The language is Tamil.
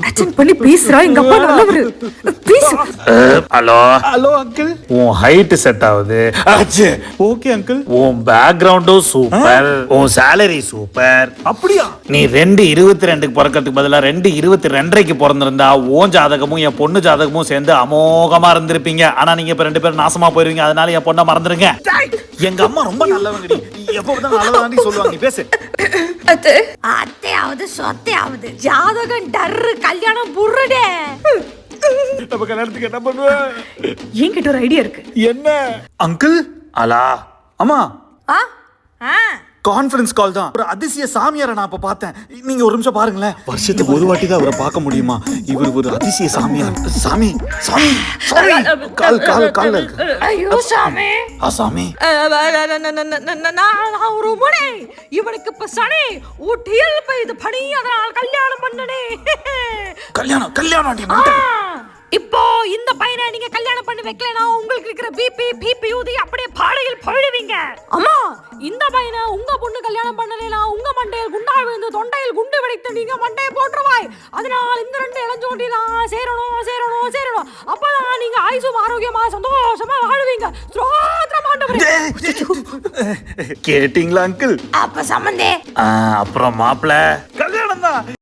அட்டெண்ட் பண்ணி பேசுறா. எங்க அப்பா நல்லவரு. பேசு. Hello hello uncle. உன் ஹைட் செட் ஆகுது. ஆச்சே ஓகே அங்கிள். உன் பேக்ரவுண்டும் சூப்பர். உன் சேலரி சூப்பர். அப்படியா? நீ 2/22 பிறக்கிறதுக்கு பதிலா 2/22 பிறந்திருந்தா உன் ஜாதகமும் என் பொண்ணு ஜாதகமும் சேர்ந்து அமோகமா இருந்திருப்பீங்க. ஆனா நீங்க இப்ப 2 பேரும் நாசமா போயிருவீங்க. அதனால என் பொண்ணை மறந்துருங்க. எங்க அம்மா ரொம்ப நல்லவங்கடி. எப்பதான் நல்லதாண்டி சொல்லுவாங்க. நீ பேசு. அத்தை அத்தையாவது சொத்தையாவது ஜாதகம் டர்ரு கல்யாணம் புர்ருடே. நம்ம கல்யாணத்துக்கு என்ன பண்ணுவ? என்கிட்ட ஒரு ஐடியா இருக்கு. என்ன அங்கிள்? அலா அம்மா ஆ ஆ கான்ஃபரன்ஸ் கால் தான். ஒரு அதிசய சாமியாரை நான் இப்ப பார்த்தேன். நீங்க ஒரு நிமிஷம் பாருங்களேன். வருஷத்துக்கு ஒரு வாட்டி தான் அவரை பார்க்க முடியுமா? இவர் ஒரு அதிசய சாமியார். சாமி சாமி சாமி கால் கால் கால்ல இருக்கு. ஐயோ சாமி. சாமி நான் ஒரு முனை. இவனுக்கு இப்ப சனி ஊட்டியில் பெய்து பனி. அதனால் கல்யாணம் பண்ணனே. கல்யாணம் கல்யாணம் இப்போ இந்த பையனை நீங்க கல்யாணம் பண்ணி வைக்கலனா உங்களுக்கு இருக்கிற பிபி ஊதி அப்படியே பாடையில் போயிடுவீங்க. அம்மா இந்த பையனை உங்க பொண்ணு கல்யாணம் பண்ணலைனா உங்க மண்டையில் குண்டால் விழுந்து தொண்டையில் குண்டு வெடித்து நீங்க மண்டையை போட்டுருவாய். அதனால் இந்த 2 இளஞ்சோட்டிலாம் சேரணும். அப்பதான் நீங்க ஆயுசும் ஆரோக்கியமா சந்தோஷமா வாழுவீங்க. கேட்டிங்களா அங்கிள்? அப்ப சம்பந்தே அப்புறம் மாப்பிள்ள கல்யாணம் தான்.